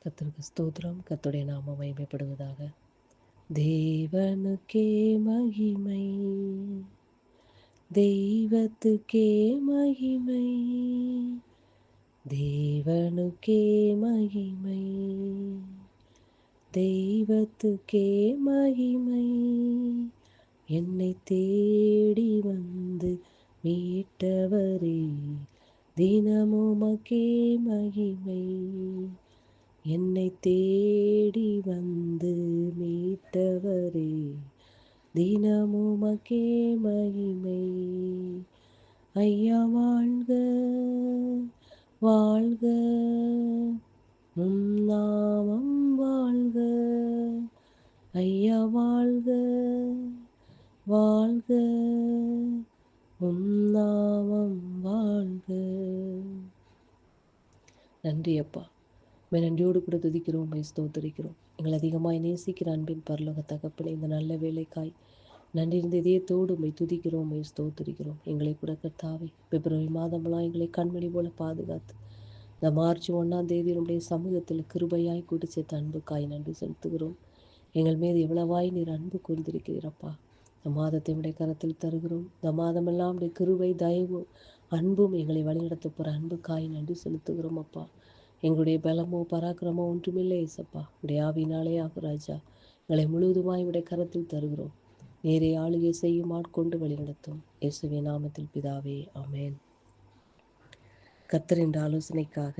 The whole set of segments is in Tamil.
கர்த்தருக்கு ஸ்தோத்திரம். கர்த்தருடைய நாமம் மகிமைப்படுவதாக. தேவனுக்கே மகிமை, தெய்வத்துக்கே மகிமை, தேவனுக்கே மகிமை, தெய்வத்துக்கே மகிமை. என்னை தேடி வந்து மீட்டவரே, தினமுமக்கே மகிமை. என்னை தேடி வந்து மீட்டவரே, தினமுமக்கே மகிமை. ஐயா வாழ்க வாழ்க, உம் நாமம் வாழ்க. ஐயா வாழ்க வாழ்க, உம் நாமம் வாழ்க. நன்றி அப்பா, நன்றியோடு கூட துதிக்கிறோம், ஸ்தோத்தரிக்கிறோம். எங்கள் அதிகமாய் நேசிக்கிற அன்பின் பரலோக தகப்பனே, இந்த நல்ல வேலைக்காய் நன்றி இருந்த இதயத்தோடு துதிக்கிறோம், ஸ்தோத்தரிக்கிறோம். எங்களை கூட கர்த்தாவே, பிப்ரவரி மாதமெல்லாம் எங்களை கண்மணி போல பாதுகாத்து இந்த மார்ச் 1ஆம் தேதி நம்முடைய சமூகத்தில் கிருபையாய் கூட்டி சேர்த்த அன்புக்காய் நன்றி செலுத்துகிறோம். எங்கள் மீது எவ்வளவாய் நீர் அன்பு கூர்ந்திருக்கிறீரப்பா. இந்த மாதத்தை உடைய கரத்தில் தருகிறோம். இந்த மாதமெல்லாம் உடைய கிருபை, தயவு, அன்பும் எங்களை வழிநடத்த போகிற அன்புக்காய் நன்றி செலுத்துகிறோம் அப்பா. எங்களுடைய பலமோ பராக்கிரமோ ஒன்றுமில்லை ஏசப்பா, உடைய ஆவினாலே ஆகும் ராஜா. எங்களை முழுவதுமாய் உடைய கரத்தில் தருகிறோம். நேரே ஆளுகை செய்யும் ஆட்கொண்டு வழிநடத்தும். இயேசுவின் நாமத்தில் பிதாவே, ஆமென். கர்த்தர் என்ற ஆலோசனைக்காக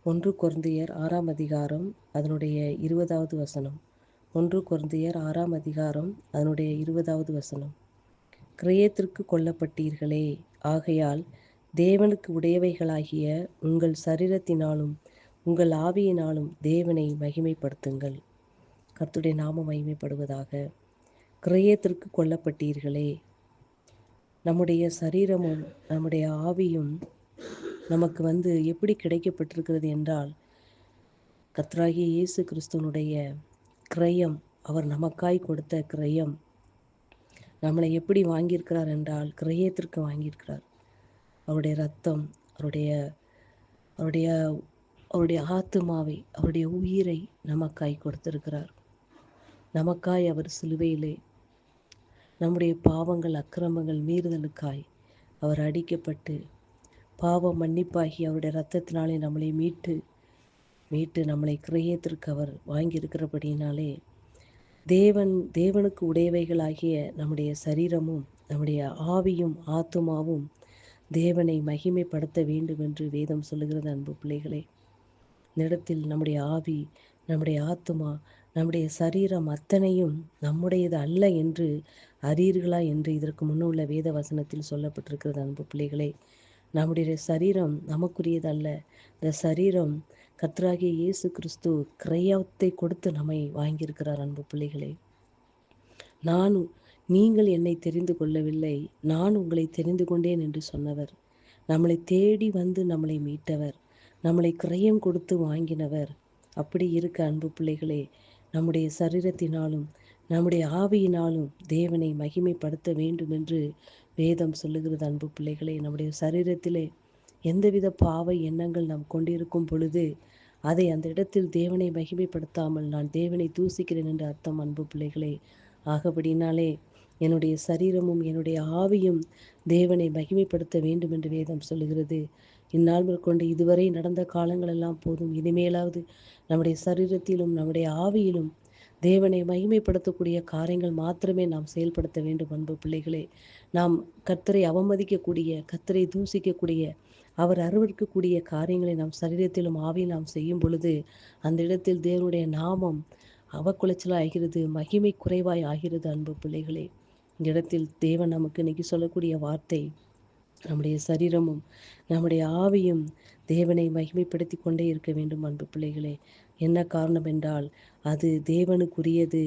1 கொரிந்தியர் 6ஆம் அதிகாரம் அதனுடைய 20வது வசனம். 1 கொரிந்தியர் 6ஆம் அதிகாரம் அதனுடைய 20வது வசனம். கிரயத்திற்கு கொல்லப்பட்டீர்களே, ஆகையால் தேவனுக்கு உடையவைகளாகிய உங்கள் சரீரத்தினாலும் உங்கள் ஆவியினாலும் தேவனை மகிமைப்படுத்துங்கள். கர்த்தருடைய நாமம் மகிமைப்படுவதாக. கிரயத்திற்கு கொல்லப்பட்டீர்களே, நம்முடைய சரீரமும் நம்முடைய ஆவியும் நமக்கு எப்படி கிடைக்கப்பட்டிருக்கிறது என்றால், கர்த்தராகிய இயேசு கிறிஸ்துவனுடைய கிரயம், அவர் நமக்காய் கொடுத்த கிரயம். நம்மளை எப்படி வாங்கியிருக்கிறார் என்றால், கிரயத்திற்கு வாங்கியிருக்கிறார். அவருடைய ரத்தம், அவருடைய அவருடைய அவருடைய ஆத்துமாவை, அவருடைய உயிரை நமக்காய் கொடுத்திருக்கிறார். நமக்காய் அவர் சிலுவையிலே நம்முடைய பாவங்கள், அக்கிரமங்கள், மீறுதலுக்காய் அவர் அடிக்கப்பட்டு பாவ மன்னிப்பாகி அவருடைய இரத்தத்தினாலே நம்மளை மீட்டு நம்மளை கிரயத்திற்கு அவர் வாங்கியிருக்கிறபடியினாலே தேவனுக்கு உடையவைகளாகிய நம்முடைய சரீரமும் நம்முடைய ஆவியும் ஆத்துமாவும் தேவனை மகிமைப்படுத்த வேண்டும் என்று வேதம் சொல்லுகிறது. அன்பு பிள்ளைகளே, இந்த இடத்தில் நம்முடைய ஆவி, நம்முடைய ஆத்துமா, நம்முடைய சரீரம் அத்தனையும் நம்முடையது அல்ல என்று அறியீர்களா என்று இதற்கு முன்னுள்ள வேத வசனத்தில் சொல்லப்பட்டிருக்கிறது. அன்பு பிள்ளைகளே, நம்முடைய சரீரம் நமக்குரியது அல்ல. இந்த சரீரம் கர்த்தராகிய இயேசு கிறிஸ்து கிரயத்தை கொடுத்து நம்மை வாங்கியிருக்கிறார். அன்பு பிள்ளைகளே, நீங்கள் என்னை தெரிந்து கொள்ளவில்லை, நான் உங்களை தெரிந்து கொண்டேன் என்று சொன்னவர், நம்மளை தேடி வந்து நம்மளை மீட்டவர், நம்மளை கிரயம் கொடுத்து வாங்கினவர். அப்படி இருக்க அன்பு பிள்ளைகளே, நம்முடைய சரீரத்தினாலும் நம்முடைய ஆவியினாலும் தேவனை மகிமைப்படுத்த வேண்டும் என்று வேதம் சொல்லுகிறது. அன்பு பிள்ளைகளே, நம்முடைய சரீரத்திலே எந்தவித பாவ எண்ணங்கள் நாம் கொண்டிருக்கும் பொழுது அதை அந்த இடத்தில் தேவனை மகிமைப்படுத்தாமல் நான் தேவனை தூசிக்கிறேன் என்று அர்த்தம். அன்பு பிள்ளைகளே, ஆகபடினாலே என்னுடைய சரீரமும் என்னுடைய ஆவியும் தேவனை மகிமைப்படுத்த வேண்டும் என்று வேதம் சொல்லுகிறது. இந்நாள் கொண்டு இதுவரை நடந்த காலங்களெல்லாம் போதும். இனிமேலாவது நம்முடைய சரீரத்திலும் நம்முடைய ஆவியிலும் தேவனை மகிமைப்படுத்தக்கூடிய காரியங்கள் மாத்திரமே நாம் செயல்படுத்த வேண்டும். அன்பு பிள்ளைகளே, நாம் கர்த்தரை அவமதிக்கக்கூடிய, கர்த்தரை தூசிக்கக்கூடிய, அவர் அருவருக்கக்கூடிய காரியங்களை நாம் சரீரத்திலும் ஆவியில் நாம் செய்யும் பொழுது அந்த இடத்தில் தேவனுடைய நாமம் அவக்குலைச்சலாக ஆகிறது, மகிமை குறைவாய் ஆகிறது. அன்பு பிள்ளைகளே, இந்த இடத்தில் தேவன் நமக்கு இன்னைக்கு சொல்லக்கூடிய வார்த்தை, நம்முடைய சரீரமும் நம்முடைய ஆவியும் தேவனை மகிமைப்படுத்தி கொண்டே இருக்க வேண்டும். அன்பு பிள்ளைகளே, என்ன காரணம் என்றால் அது தேவனுக்குரியது.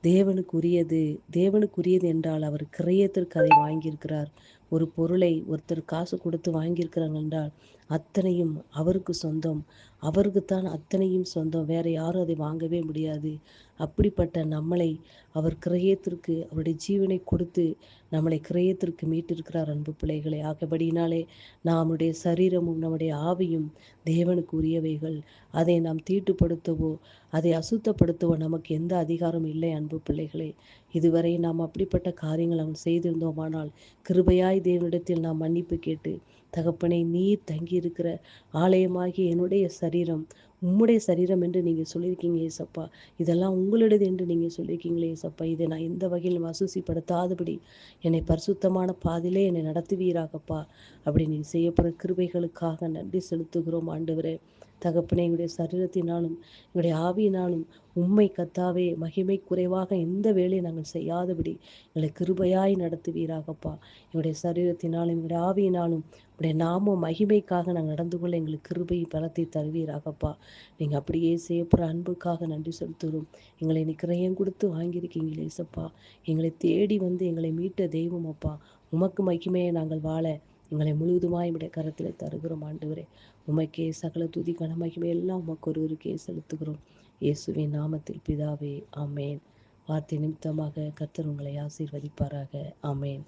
தேவனுக்குரியது என்றால் அவர் கிரயத்திற்கு அதை வாங்கியிருக்கிறார். ஒரு பொருளை ஒருத்தர் காசு கொடுத்து வாங்கியிருக்கிறாங்க என்றால் அத்தனையும் அவருக்கு சொந்தம். அவருக்குத்தான் அத்தனையும் சொந்தம். வேற யாரும் அதை வாங்கவே முடியாது. அப்படிப்பட்ட நம்மளை அவர் கிரயத்திற்கு அவருடைய ஜீவனை கொடுத்து நம்மளை கிரயத்திற்கு மீட்டிருக்கிறார் அன்பு பிள்ளைகளே. ஆகபடியினாலே நம்முடைய சரீரமும் நம்முடைய ஆவியும் தேவனுக்கு உரியவைகள். அதை நாம் தீட்டுப்படுத்தவோ அதை அசுத்தப்படுத்தவோ நமக்கு எந்த அதிகாரம் இல்லை அன்பு பிள்ளைகளே. இதுவரை நாம் அப்படிப்பட்ட காரியங்கள் நாம் செய்திருந்தோமானால் கிருபையாய் தேவனிடத்தில் நாம் மன்னிப்பு கேட்டு, தகப்பனே, நீர் தங்கியிருக்கிற ஆலயமாகிய என்னுடைய சரீரம் உம்முடைய சரீரம் என்று நீங்கள் சொல்லியிருக்கீங்க ஏசப்பா. இதெல்லாம் உங்களுடையது என்று நீங்கள் சொல்லியிருக்கீங்களே ஏசப்பா. இதை நான் எந்த வகையிலும் அசூசிப்படுத்தாதபடி என்னை பரிசுத்தமான பாதையிலே என்னை நடத்துவீராகப்பா. அப்படி நீ செய்யப்படுற கிருபைகளுக்காக நன்றி செலுத்துகிறோம் ஆண்டவரே. தகப்பனே, எங்களுடைய சரீரத்தினாலும் எங்களுடைய ஆவியினாலும் உம்மை கத்தாவே மகிமை குறைவாக எந்த வேலையை நாங்கள் செய்யாதபடி எங்களை கிருபையாய் நடத்துவீராகப்பா. எங்களுடைய சரீரத்தினாலும் எங்களுடைய ஆவியினாலும் உடைய நாம மகிமைக்காக நாங்கள் நடந்து கொள்ள எங்களுக்கு கிருபை பலத்தை தருவீராகப்பா. நீங்கள் அப்படியே செய்யப்படுற அன்புக்காக நன்றி செலுத்துகிறோம். எங்களை இன்னைக்கு கிரயம் கொடுத்து வாங்கியிருக்கீங்களே ஏசப்பா. எங்களை தேடி வந்து எங்களை மீட்ட தெய்வம் அப்பா. உமக்கு மகிமையை நாங்கள் வாழ எங்களை முழுவதுமாய் உடைய கரத்தில் தருகிறோம் ஆண்டவரே. உமக்கே சகல துதி கன மகிமை எல்லாம் உமக்கு ஒருவருக்கே செலுத்துகிறோம். இயேசுவின் நாமத்தில் பிதாவே, ஆமேன். வார்த்தை நிமித்தமாக கர்த்தர் உங்களை ஆசீர்வதிப்பாராக. ஆமேன்.